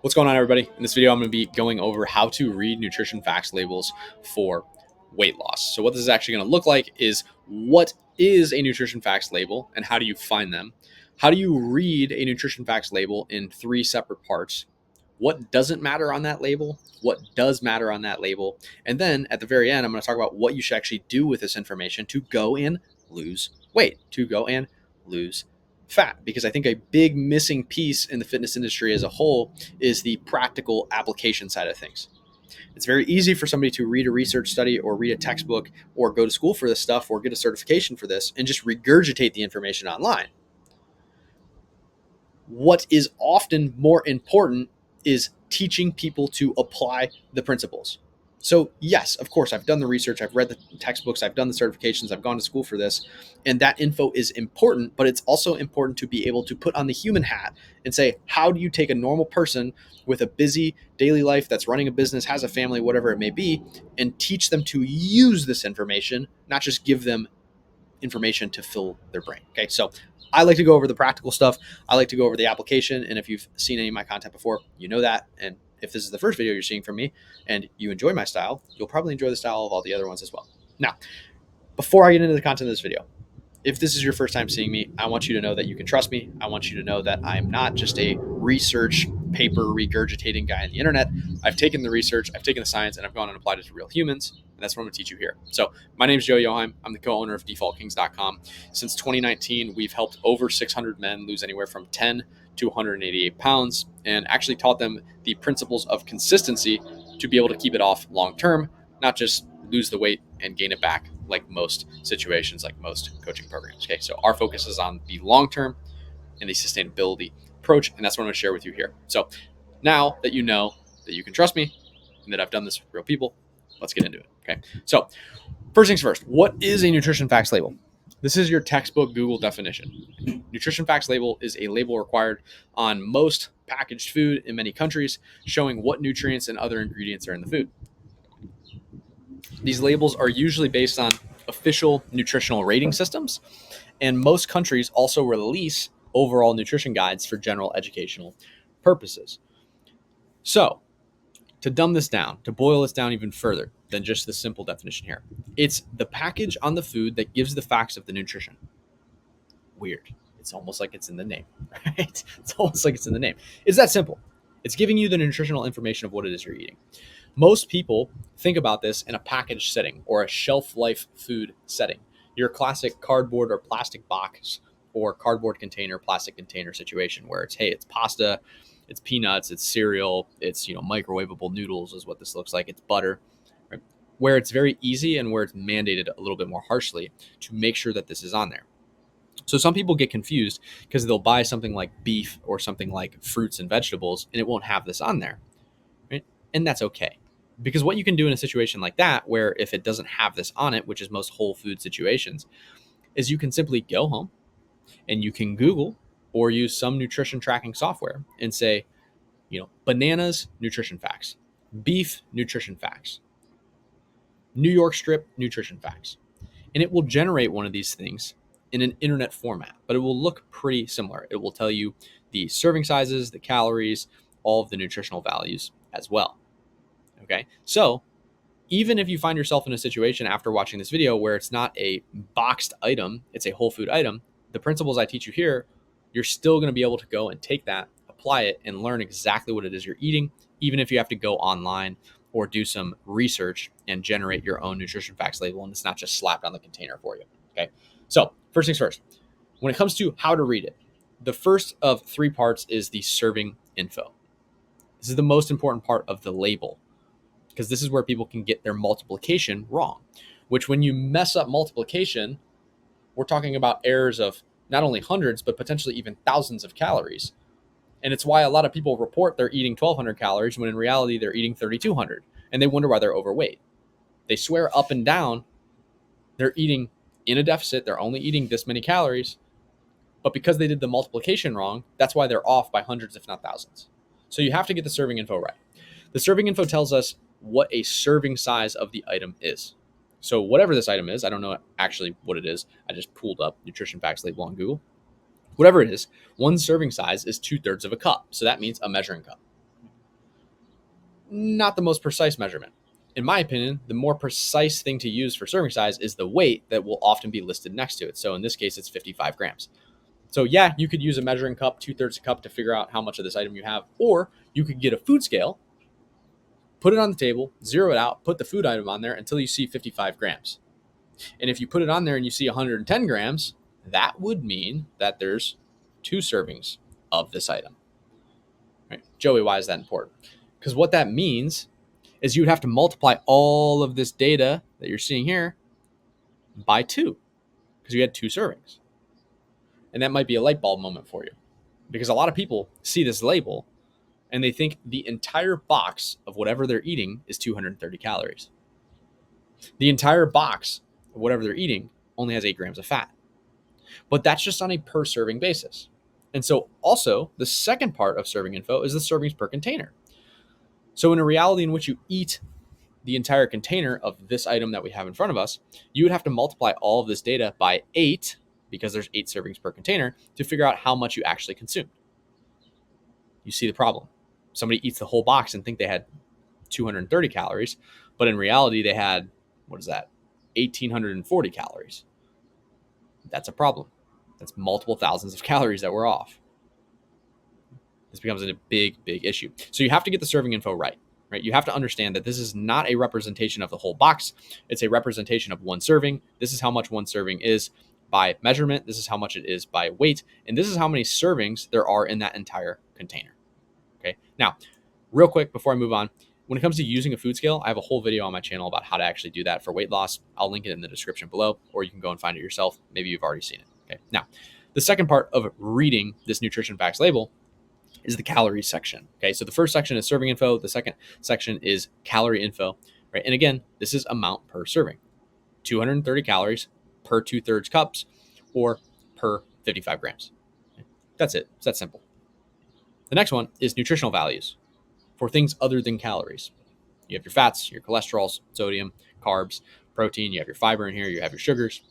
What's going on, everybody? In this video, I'm going to be going over how to read nutrition facts labels for weight loss. So what this is actually going to look like is what is a nutrition facts label and how do you find them? How do you read a nutrition facts label in three separate parts? What doesn't matter on that label? What does matter on that label? And then at the very end, I'm going to talk about what you should actually do with this information to go and lose weight, to go and lose fat. Because I think a big missing piece in the fitness industry as a whole is the practical application side of things. It's very easy for somebody to read a research study or read a textbook or go to school for this stuff or get a certification for this and just regurgitate the information online. What is often more important is teaching people to apply the principles. So yes, of course, I've done the research, I've read the textbooks, I've done the certifications, I've gone to school for this, and that info is important, but it's also important to be able to put on the human hat and say, how do you take a normal person with a busy daily life that's running a business, has a family, whatever it may be, and teach them to use this information, not just give them information to fill their brain. Okay, so I like to go over the practical stuff. I like to go over the application. And if you've seen any of my content before, you know that. And if this is the first video you're seeing from me and you enjoy my style, you'll probably enjoy the style of all the other ones as well. Now, before I get into the content of this video, if this is your first time seeing me, I want you to know that you can trust me. I want you to know that I'm not just a research paper regurgitating guy on the internet. I've taken the research, I've taken the science, and I've gone and applied it to real humans. And that's what I'm going to teach you here. So my name is Joey Yochheim. I'm the co-owner of defaultkings.com. Since 2019, we've helped over 600 men lose anywhere from 10 to 188 pounds and actually taught them the principles of consistency to be able to keep it off long term, not just lose the weight and gain it back like most situations, like most coaching programs. Okay, so our focus is on the long term and the sustainability approach, and that's what I'm going to share with you here. So now that you know that you can trust me and that I've done this with real people, let's get into it. Okay, so first things first, what is a nutrition facts label? This is your textbook Google definition. Nutrition facts label is a label required on most packaged food in many countries, showing what nutrients and other ingredients are in the food. These labels are usually based on official nutritional rating systems, and most countries also release overall nutrition guides for general educational purposes. So, to dumb this down, to boil this down even further than just the simple definition here, it's the package on the food that gives the facts of the nutrition. Weird. It's almost like it's in the name, right? It's almost like it's in the name. It's that simple. It's giving you the nutritional information of what it is you're eating. Most people think about this in a package setting or a shelf life food setting. Your classic cardboard or plastic box or cardboard container, plastic container situation where it's, hey, it's pasta, it's peanuts, it's cereal, it's, microwavable noodles is what this looks like. It's butter, right? Where it's very easy and where it's mandated a little bit more harshly to make sure that this is on there. So some people get confused because they'll buy something like beef or something like fruits and vegetables and it won't have this on there, right? And that's okay. Because what you can do in a situation like that, where if it doesn't have this on it, which is most whole food situations, is you can simply go home and you can Google or use some nutrition tracking software and say, bananas, nutrition facts, beef, nutrition facts, New York strip, nutrition facts. And it will generate one of these things in an internet format, but it will look pretty similar. It will tell you the serving sizes, the calories, all of the nutritional values as well. Okay, so even if you find yourself in a situation after watching this video where it's not a boxed item, it's a whole food item, the principles I teach you here, you're still going to be able to go and take that, apply it, and learn exactly what it is you're eating, even if you have to go online or do some research and generate your own nutrition facts label, and it's not just slapped on the container for you. Okay, so first things first, when it comes to how to read it, the first of three parts is the serving info. This is the most important part of the label, because this is where people can get their multiplication wrong, which when you mess up multiplication, we're talking about errors of not only hundreds, but potentially even thousands of calories. And it's why a lot of people report they're eating 1,200 calories when in reality they're eating 3,200, and they wonder why they're overweight. They swear up and down they're eating in a deficit, they're only eating this many calories, but because they did the multiplication wrong, that's why they're off by hundreds, if not thousands. So you have to get the serving info right. The serving info tells us what a serving size of the item is. So whatever this item is, I don't know actually what it is. I just pulled up nutrition facts label on Google. Whatever it is, one serving size is 2/3 of a cup. So that means a measuring cup. not the most precise measurement. In my opinion, the more precise thing to use for serving size is the weight that will often be listed next to it. So in this case, it's 55 grams. So yeah, you could use a measuring cup, 2/3 a cup, to figure out how much of this item you have, or you could get a food scale, put it on the table, zero it out, put the food item on there until you see 55 grams. And if you put it on there and you see 110 grams, that would mean that there's 2 servings of this item. Right? Joey, why is that important? Because what that means is you would have to multiply all of this data that you're seeing here by 2, because you had 2 servings. And that might be a light bulb moment for you, because a lot of people see this label and they think the entire box of whatever they're eating is 230 calories. The entire box of whatever they're eating only has 8 grams of fat. But that's just on a per serving basis. And so also the second part of serving info is the servings per container. So in a reality in which you eat the entire container of this item that we have in front of us, you would have to multiply all of this data by 8, because there's 8 servings per container, to figure out how much you actually consumed. You see the problem. Somebody eats the whole box and think they had 230 calories, but in reality they had, 1,840 calories. That's a problem. That's multiple thousands of calories that we're off. This becomes a big, big issue. So you have to get the serving info right? You have to understand that this is not a representation of the whole box. It's a representation of one serving. This is how much one serving is by measurement. This is how much it is by weight. And this is how many servings there are in that entire container. Okay. Now, real quick before I move on, when it comes to using a food scale, I have a whole video on my channel about how to actually do that for weight loss. I'll link it in the description below, or you can go and find it yourself. Maybe you've already seen it. Okay. Now, the second part of reading this nutrition facts label is the calories section. Okay. So the first section is serving info. The second section is calorie info, right? And again, this is amount per serving, 230 calories per 2/3 cups or per 55 grams. Okay. That's it. It's that simple. The next one is nutritional values for things other than calories. You have your fats, your cholesterols, sodium, carbs, protein. You have your fiber in here. You have your sugars.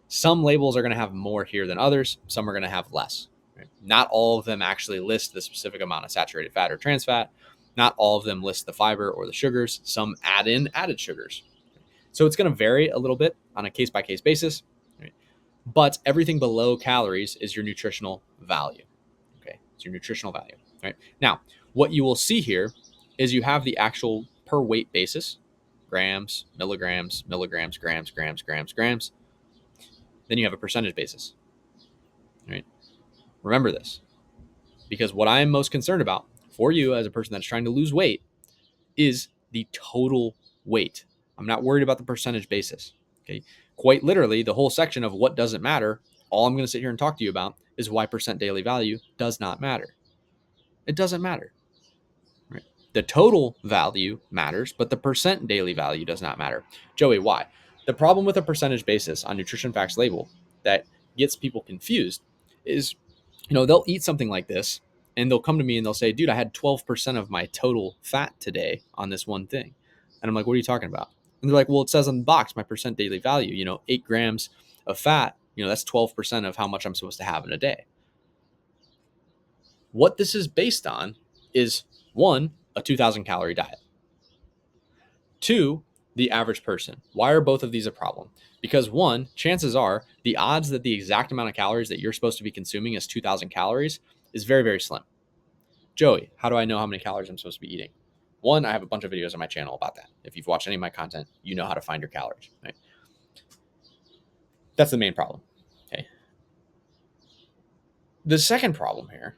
Some labels are going to have more here than others. Some are going to have less. Right? Not all of them actually list the specific amount of saturated fat or trans fat. Not all of them list the fiber or the sugars. Some add in added sugars. So it's going to vary a little bit on a case-by-case basis. Right? But everything below calories is your nutritional value. Okay, it's your nutritional value. Right? Now, what you will see here is you have the actual per weight basis, grams, milligrams, grams, grams. Then you have a percentage basis. Right? Remember this, because what I am most concerned about for you as a person that's trying to lose weight is the total weight. I'm not worried about the percentage basis. Okay. Quite literally, the whole section of what doesn't matter, all I'm going to sit here and talk to you about is why percent daily value does not matter. It doesn't matter. Right? The total value matters, but the percent daily value does not matter. Joey, why? The problem with a percentage basis on nutrition facts label that gets people confused is, they'll eat something like this and they'll come to me and they'll say, dude, I had 12% of my total fat today on this one thing. And I'm like, what are you talking about? And they're like, well, it says on the box, my percent daily value, 8 grams of fat, that's 12% of how much I'm supposed to have in a day. What this is based on is 1, a 2,000 calorie diet. 2, the average person. Why are both of these a problem? Because 1, chances are the odds that the exact amount of calories that you're supposed to be consuming is 2,000 calories is very, very slim. Joey, how do I know how many calories I'm supposed to be eating? 1, I have a bunch of videos on my channel about that. If you've watched any of my content, you know how to find your calories. Right? That's the main problem. Okay. The second problem here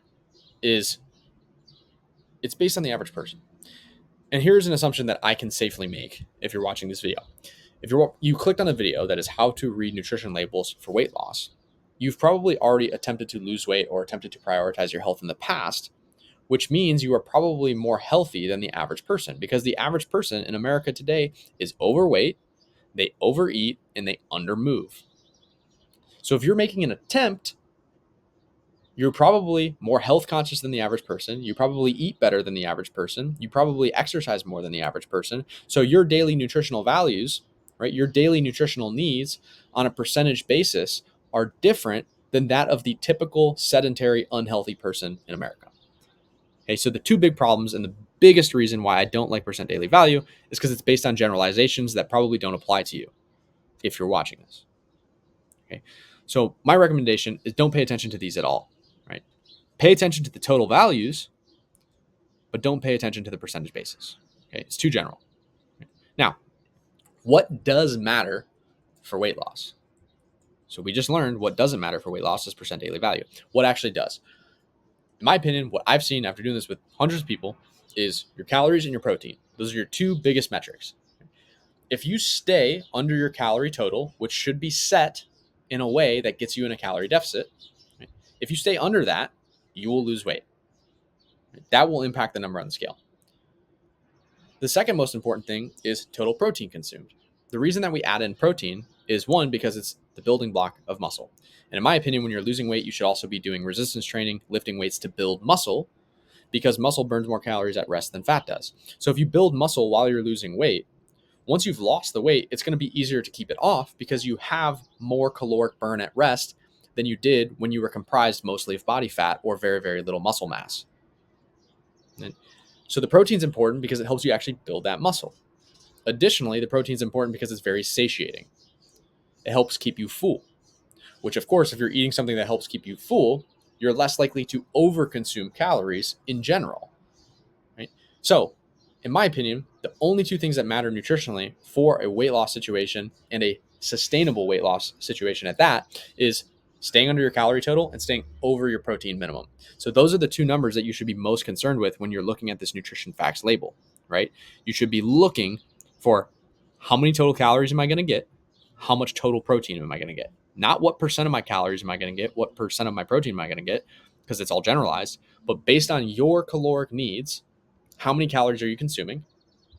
is it's based on the average person. And here's an assumption that I can safely make if you're watching this video. If you clicked on a video that is how to read nutrition labels for weight loss, you've probably already attempted to lose weight or attempted to prioritize your health in the past, which means you are probably more healthy than the average person, because the average person in America today is overweight, they overeat, and they undermove. So if you're making an attempt, you're probably more health conscious than the average person. You probably eat better than the average person. You probably exercise more than the average person. So your daily nutritional values, right, your daily nutritional needs on a percentage basis are different than that of the typical sedentary, unhealthy person in America. Okay, so the two big problems and the biggest reason why I don't like percent daily value is because it's based on generalizations that probably don't apply to you if you're watching this. Okay, so my recommendation is don't pay attention to these at all, right? Pay attention to the total values, but don't pay attention to the percentage basis. Okay, it's too general. Now, what does matter for weight loss? So we just learned what doesn't matter for weight loss is percent daily value. What actually does? In my opinion, what I've seen after doing this with hundreds of people is your calories and your protein. Those are your two biggest metrics. If you stay under your calorie total, which should be set in a way that gets you in a calorie deficit, if you stay under that, you will lose weight. That will impact the number on the scale. The second most important thing is total protein consumed. The reason that we add in protein is one, because it's the building block of muscle. And in my opinion, when you're losing weight, you should also be doing resistance training, lifting weights to build muscle, because muscle burns more calories at rest than fat does. So if you build muscle while you're losing weight, once you've lost the weight, it's going to be easier to keep it off because you have more caloric burn at rest than you did when you were comprised mostly of body fat or very, very little muscle mass. And so the protein's important because it helps you actually build that muscle. Additionally, the protein's important because it's very satiating. It helps keep you full, which of course, if you're eating something that helps keep you full, you're less likely to overconsume calories in general, right? So in my opinion, the only two things that matter nutritionally for a weight loss situation and a sustainable weight loss situation at that is staying under your calorie total and staying over your protein minimum. So those are the two numbers that you should be most concerned with when you're looking at this nutrition facts label, right? You should be looking for how many total calories am I going to get? How much total protein am I going to get? Not what percent of my calories am I going to get? What percent of my protein am I going to get? Because it's all generalized, but based on your caloric needs, how many calories are you consuming?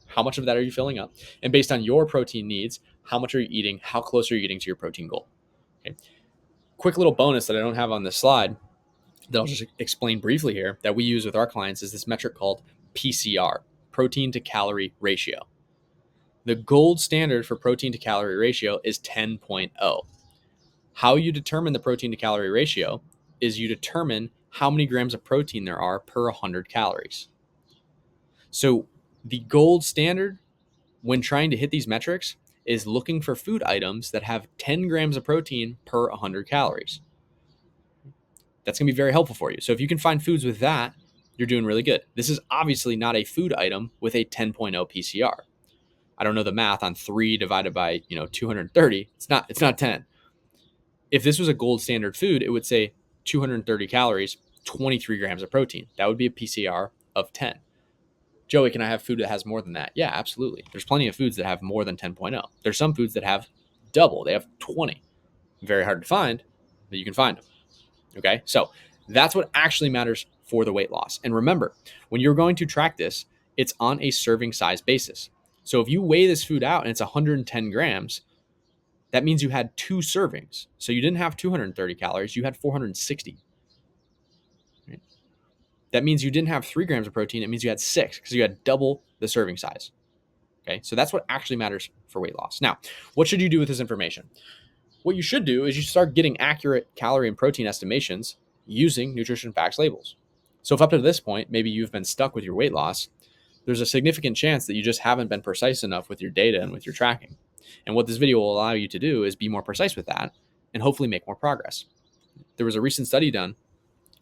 How much of that are you filling up? And based on your protein needs, how much are you eating? How close are you getting to your protein goal? Okay. Quick little bonus that I don't have on this slide that I'll just explain briefly here that we use with our clients is this metric called PCR, protein to calorie ratio. The gold standard for protein to calorie ratio is 10.0. How you determine the protein to calorie ratio is you determine how many grams of protein there are per 100 calories. So the gold standard when trying to hit these metrics is looking for food items that have 10 grams of protein per 100 calories. That's going to be very helpful for you. So if you can find foods with that, you're doing really good. This is obviously not a food item with a 10.0 PCR. I don't know the math on 3 divided by 230. It's not 10. If this was a gold standard food, it would say 230 calories, 23 grams of protein. That would be a PCR of 10. Joey, can I have food that has more than that? Yeah, absolutely. There's plenty of foods that have more than 10.0. There's some foods that have double. They have 20. Very hard to find, but you can find them. Okay, so that's what actually matters for the weight loss. And remember, when you're going to track this, it's on a serving size basis. So if you weigh this food out and it's 110 grams, that means you had 2 servings. So you didn't have 230 calories, you had 460. Right? That means you didn't have 3 grams of protein, it means you had 6 because you had double the serving size. Okay, so that's what actually matters for weight loss. Now, what should you do with this information? What you should do is you start getting accurate calorie and protein estimations using nutrition facts labels. So if up to this point, maybe you've been stuck with your weight loss, there's a significant chance that you just haven't been precise enough with your data and with your tracking. And what this video will allow you to do is be more precise with that and hopefully make more progress. There was a recent study done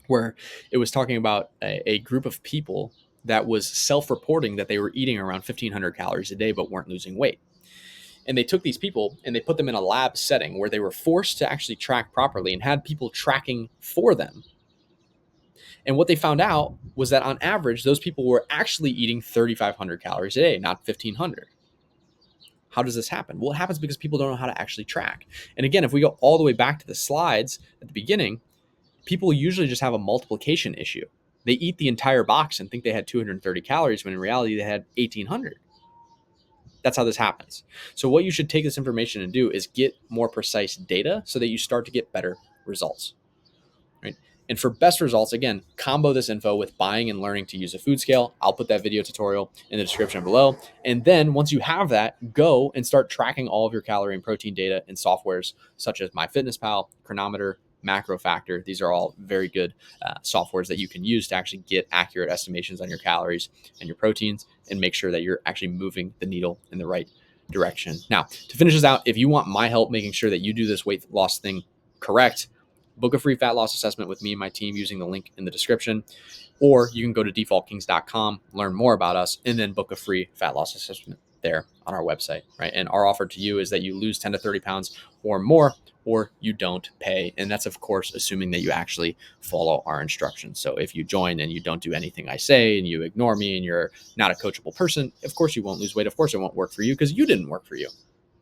where it was talking about a group of people that was self-reporting that they were eating around 1,500 calories a day but weren't losing weight. And they took these people and they put them in a lab setting where they were forced to actually track properly and had people tracking for them. And what they found out was that on average, those people were actually eating 3,500 calories a day, not 1,500. How does this happen? Well, it happens because people don't know how to actually track. And again, if we go all the way back to the slides at the beginning, people usually just have a multiplication issue. They eat the entire box and think they had 230 calories when in reality they had 1,800. That's how this happens. So what you should take this information and do is get more precise data so that you start to get better results. Right? And for best results, again, combo this info with buying and learning to use a food scale. I'll put that video tutorial in the description below. And then once you have that, go and start tracking all of your calorie and protein data in softwares such as MyFitnessPal, Chronometer, Macro Factor. These are all very good softwares that you can use to actually get accurate estimations on your calories and your proteins and make sure that you're actually moving the needle in the right direction. Now, to finish this out, if you want my help making sure that you do this weight loss thing correct, book a free fat loss assessment with me and my team using the link in the description. Or you can go to defaultkings.com, learn more about us, and then book a free fat loss assessment there on our website, right? And our offer to you is that you lose 10 to 30 pounds or more, or you don't pay. And that's, of course, assuming that you actually follow our instructions. So if you join and you don't do anything I say and you ignore me and you're not a coachable person, of course you won't lose weight. Of course it won't work for you because you didn't work for you,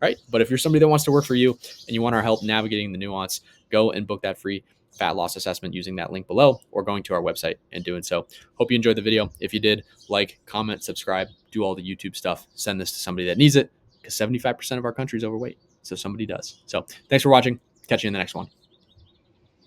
right? But if you're somebody that wants to work for you and you want our help navigating the nuance, go and book that free fat loss assessment using that link below or going to our website and doing so. Hope you enjoyed the video. If you did, like, comment, subscribe, do all the YouTube stuff, send this to somebody that needs it because 75% of our country is overweight. So somebody does. So thanks for watching. Catch you in the next one.